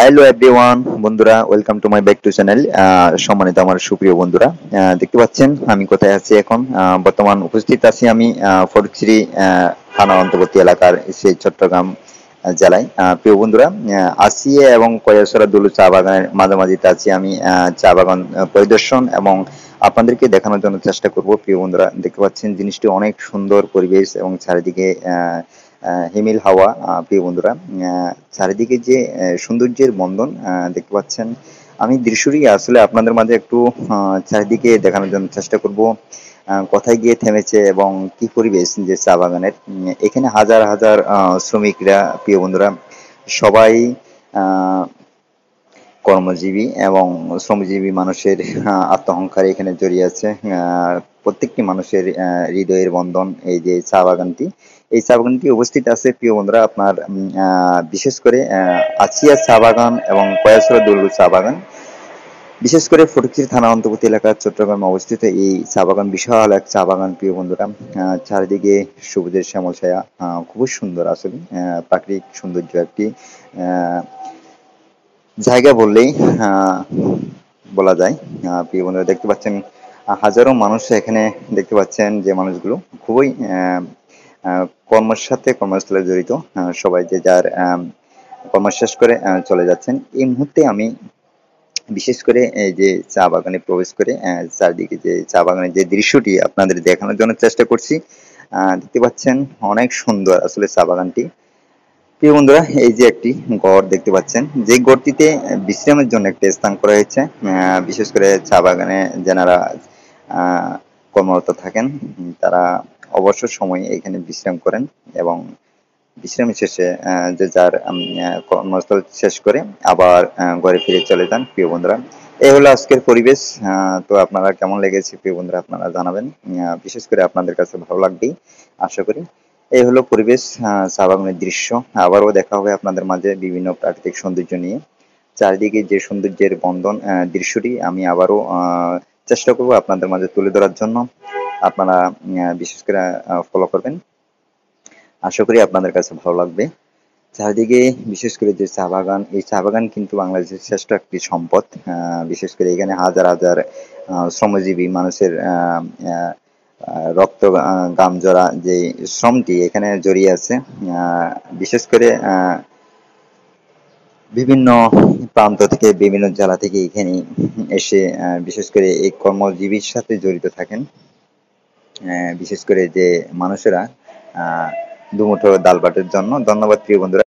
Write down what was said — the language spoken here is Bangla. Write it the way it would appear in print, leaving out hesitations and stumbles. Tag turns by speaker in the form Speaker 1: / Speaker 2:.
Speaker 1: হ্যালো এভরিওয়ান বন্ধুরা, welcome to my back to channel. সম্মানিত আমার সুপ্রিয় বন্ধুরা, দেখতে পাচ্ছেন আমি কোথায় আছি এখন। বর্তমান উপস্থিত আছি আমি ফটিকছড়ি থানা অন্তর্বর্তী এলাকার সেই চট্টগ্রাম জেলায়। প্রিয় বন্ধুরা, আসিয়া এবং কয়াসরা দুলু চা বাগানের মাঝামাঝিতে আছি আমি। চা বাগান পরিদর্শন এবং আপনাদেরকে দেখানোর জন্য চেষ্টা করব। প্রিয় বন্ধুরা, দেখতে পাচ্ছেন জিনিসটি অনেক সুন্দর পরিবেশ এবং চারিদিকে হিমেল হাওয়া। প্রিয় বন্ধুরা, চারিদিকে যে সৌন্দর্যের বন্ধন দেখতে পাচ্ছেন। আমি দৃশ্যটি আসলে আপনাদের মাঝে একটু চারিদিকে দেখানোর জন্য চেষ্টা করব। কোথায় গিয়ে থেমেছে এবং কি পরিবেশ যে চা বাগানের। এখানে হাজার হাজার শ্রমিকরা, প্রিয় বন্ধুরা, সবাই আহ, কর্মজীবী এবং শ্রমজীবী মানুষের আত্মহংকার এখানে জড়িয়ে আছে। প্রত্যেকটি মানুষের হৃদয়ের বন্ধন এই যে চা বাগানটি। এই চা বাগানটি অবস্থিত আছে, প্রিয় বন্ধুরা, আপনার বিশেষ করে আছিয়া চা বাগান এবং কয়াসরা দুলু চা বাগান। বিশেষ করে ফটিকছড়ি থানা অন্তর্বর্তী এলাকার চট্টগ্রামে অবস্থিত এই চা বাগান বিশাল এক চা বাগান, প্রিয় বন্ধুরা। চারিদিকে সবুজের শ্যামল ছায়া, খুবই সুন্দর আসলে। প্রাকৃতিক সৌন্দর্য একটি জায়গা বললেই আহ, বলা যায়। প্রিয় বন্ধুরা, দেখতে পাচ্ছেন হাজারো মানুষ এখানে। দেখতে পাচ্ছেন যে মানুষগুলো খুবই কর্মের সাথে কর্মস্থলে জড়িত। সবাই যে যার কর্ম শেষ করে চলে যাচ্ছেন। এই মুহূর্তে আমি বিশেষ করে এই যে চা বাগানে প্রবেশ করে চারদিকে যে চা বাগানের যে দৃশ্যটি আপনাদের দেখানোর জন্য চেষ্টা করছি। দেখতে পাচ্ছেন অনেক সুন্দর আসলে চা বাগানটি। প্রিয় বন্ধুরা, এই যে একটি ঘর দেখতে পাচ্ছেন, যে ঘরটিতে বিশ্রামের জন্য একটা স্থান করা হয়েছে। বিশেষ করে চা বাগানে যারা আহ, কর্মরত থাকেন, তারা অবসর সময়ে এখানে বিশ্রাম করেন এবং বিশ্রাম শেষে যে যার কর্মস্থল শেষ করে আবার ঘরে ফিরে চলে যান। প্রিয় বন্ধুরা, এই হলো আজকের পরিবেশ। তো আপনারা কেমন লেগেছে প্রিয় বন্ধুরা, আপনারা জানাবেন। বিশেষ করে আপনাদের কাছে ভালো লাগবেই আশা করি। এই হলো পরিবেশ, চা বাগানের দৃশ্য। আবারও দেখা হবে আপনাদের মাঝে বিভিন্ন প্রাকৃতিক সৌন্দর্য নিয়ে। চারিদিকে যে সৌন্দর্যের বন্ধন দৃশ্যটি আমি আবারও চেষ্টা করব আপনাদের মাঝে তুলে ধরার জন্য। আপনারা বিশেষ করে ফলো করবেন। আশা করি আপনাদের কাছে ভালো লাগবে। চারিদিকে বিশেষ করে যে চা বাগান, এই চা বাগান কিন্তু বাংলাদেশের শ্রেষ্ঠ একটি সম্পদ। বিশেষ করে এখানে হাজার হাজার শ্রমজীবী মানুষের রক্ত ঘাম জড়া যে শ্রমটি এখানে জড়িয়ে আছে। বিশেষ করে বিভিন্ন প্রান্ত থেকে, বিভিন্ন জেলা থেকে এখানে এসে বিশেষ করে এই কর্মজীবীর সাথে জড়িত থাকেন। বিশেষ করে যে মানুষেরা দুমুঠো ডাল ভাতের জন্য। ধন্যবাদ প্রিয় বন্ধুরা।